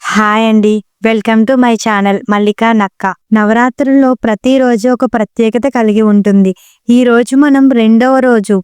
Hi అండి. Welcome to my channel Mallika నక్క. నవరాత్రుల్లో ప్రతిరోజు ఒక ప్రత్యేకత కలిగి ఉంటుంది. ఈ రోజు మనం రెండవ రోజు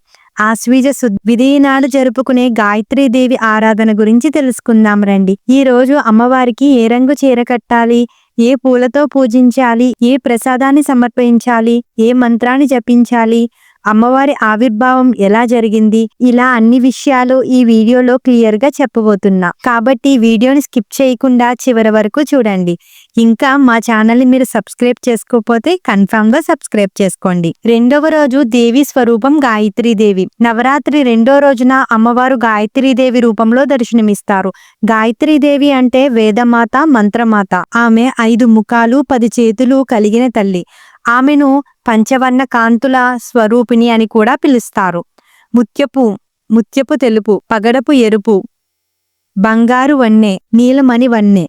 ఆశ్వీజ విధి నాడు జరుపుకునే గాయత్రీదేవి ఆరాధన గురించి తెలుసుకుందాం రండి. ఈ రోజు అమ్మవారికి ఏ రంగు చీర కట్టాలి, ఏ పూలతో పూజించాలి, ఏ ప్రసాదాన్ని సమర్పించాలి, ఏ మంత్రాన్ని జపించాలి, అమ్మవారి ఆవిర్భావం ఎలా జరిగింది, ఇలా అన్ని విషయాలు ఈ వీడియోలో క్లియర్ గా చెప్పబోతున్నా. కాబట్టి వీడియోని స్కిప్ చేయకుండా చివరి వరకు చూడండి. ఇంకా మా ఛానల్ ని మీరు సబ్స్క్రైబ్ చేసుకోకపోతే కన్ఫర్మ్ గా సబ్స్క్రైబ్ చేసుకోండి. రెండవ రోజు దేవి స్వరూపం గాయత్రీదేవి. నవరాత్రి రెండో రోజున అమ్మవారు గాయత్రీదేవి రూపంలో దర్శనమిస్తారు. గాయత్రీదేవి అంటే వేదమాత, మంత్రమాత. ఆమె 5 ముఖాలు 10 చేతులు కలిగిన తల్లి. ఆమెను పంచవర్ణ కాంతుల స్వరూపిణి అని కూడా పిలుస్తారు. ముత్యపు తెలుపు, పగడపు ఎరుపు, బంగారు వన్నె, నీలమణి వన్నె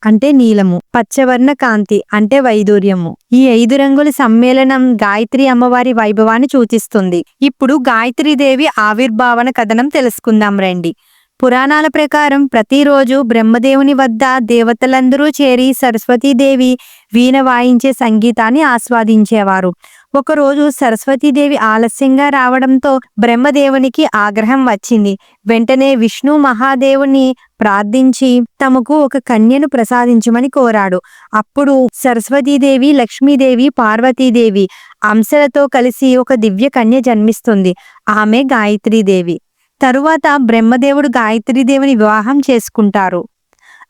అంటే నీలము, పచ్చవర్ణ కాంతి అంటే వైదూర్యము. ఈ 5 రంగుల సమ్మేళనం గాయత్రి అమ్మవారి వైభవాన్ని సూచిస్తుంది. ఇప్పుడు గాయత్రీదేవి ఆవిర్భావన కథనం తెలుసుకుందాం రండి. పురాణాల ప్రకారం ప్రతిరోజు బ్రహ్మదేవుని వద్ద దేవతలందరూ చేరి సరస్వతీదేవి వీణ వాయించే సంగీతాన్ని ఆస్వాదించేవారు. ఒకరోజు సరస్వతీదేవి ఆలస్యంగా రావడంతో బ్రహ్మదేవునికి ఆగ్రహం వచ్చింది. వెంటనే విష్ణు మహాదేవుని ప్రార్థించి తమకు ఒక కన్యను ప్రసాదించమని కోరాడు. అప్పుడు సరస్వతీదేవి, లక్ష్మీదేవి, పార్వతీదేవి అంశలతో కలిసి ఒక దివ్య కన్య జన్మిస్తుంది. ఆమె గాయత్రీదేవి. తరువాత బ్రహ్మదేవుడు గాయత్రీదేవిని వివాహం చేసుకుంటారు.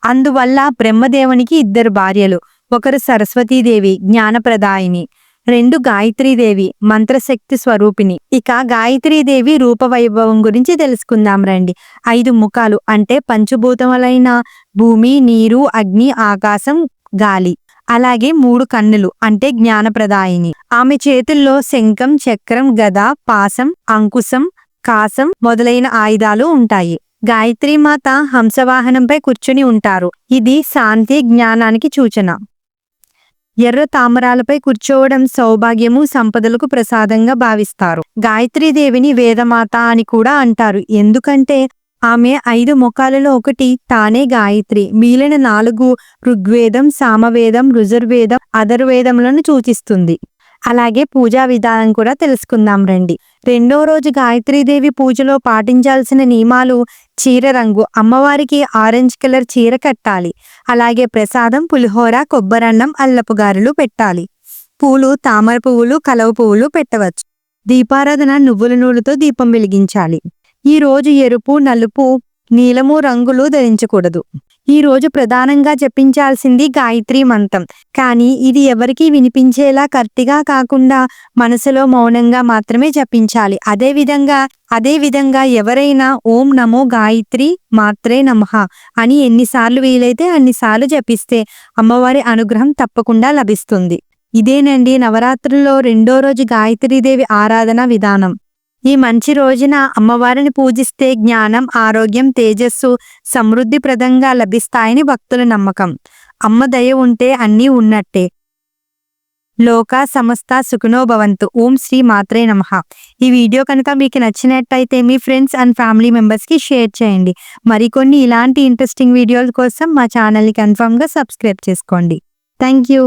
అందువల్ల బ్రహ్మదేవునికి 2 భార్యలు. ఒకరు సరస్వతీదేవి, జ్ఞానప్రదాయిని. 2 గాయత్రీదేవి, మంత్రశక్తి స్వరూపిణి. ఇక గాయత్రీదేవి రూపవైభవం గురించి తెలుసుకుందాం రండి. 5 ముఖాలు అంటే పంచభూతములైన భూమి, నీరు, అగ్ని, ఆకాశం, గాలి. అలాగే 3 కన్నులు అంటే జ్ఞానప్రదాయిని. ఆమె చేతుల్లో శంఖం, చక్రం, గద, పాశం, అంకుశం, కాసం మొదలైన ఆయుధాలు ఉంటాయి. గాయత్రీమాత హంసవాహనంపై కూర్చుని ఉంటారు. ఇది శాంతి, జ్ఞానానికి సూచన. ఎర్ర తామరాలపై కూర్చోవడం సౌభాగ్యము, సంపదలకు ప్రసాదంగా భావిస్తారు. గాయత్రీదేవిని వేదమాత అని కూడా అంటారు. ఎందుకంటే ఆమె 5 ముఖాలలో ఒకటి తానే గాయత్రి. మిగిలిన 4 ఋగ్వేదం, సామవేదం, రుజుర్వేదం, అథర్వేదములను సూచిస్తుంది. అలాగే పూజా విధానం కూడా తెలుసుకుందాం రండి. రెండో రోజు గాయత్రీదేవి పూజలో పాటించాల్సిన నియమాలు: చీర రంగు, అమ్మవారికి ఆరెంజ్ కలర్ చీర కట్టాలి. అలాగే ప్రసాదం పులిహోర, కొబ్బరన్నం, అల్లపు గారెలు పెట్టాలి. పూలు తామర పువ్వులు, కలవ పువ్వులు పెట్టవచ్చు. దీపారాధన నువ్వుల నూనెతో దీపం వెలిగించాలి. ఈ రోజు ఎరుపు, నలుపు, నీలము రంగులు ధరించకూడదు. ఈ రోజు ప్రధానంగా జపించాల్సింది గాయత్రి మంత్రం. కానీ ఇది ఎవరికి వినిపించేలా గట్టిగా కాకుండా మనసులో మౌనంగా మాత్రమే జపించాలి. అదేవిధంగా ఎవరైనా ఓం నమో గాయత్రి మాత్రే నమః అని ఎన్నిసార్లు వీలైతే అన్నిసార్లు జపిస్తే అమ్మవారి అనుగ్రహం తప్పకుండా లభిస్తుంది. ఇదేనండి నవరాత్రుల్లో రెండో రోజు గాయత్రీదేవి ఆరాధన విధానం. ఈ మంచి రోజున అమ్మవారిని పూజిస్తే జ్ఞానం, ఆరోగ్యం, తేజస్సు సమృద్ధిప్రదంగా లభిస్తాయని భక్తుల నమ్మకం. అమ్మ దయ ఉంటే అన్నీ ఉన్నట్టే. లోకా సమస్త సుఖినో భవంతు. ఓం శ్రీ మాత్రే నమః. ఈ వీడియో కనుక మీకు నచ్చినట్టయితే మీ ఫ్రెండ్స్ అండ్ ఫ్యామిలీ మెంబర్స్ కి షేర్ చేయండి. మరికొన్ని ఇలాంటి ఇంట్రెస్టింగ్ వీడియోల కోసం మా ఛానల్ని కన్ఫర్మ్ గా సబ్స్క్రైబ్ చేసుకోండి. Thank you.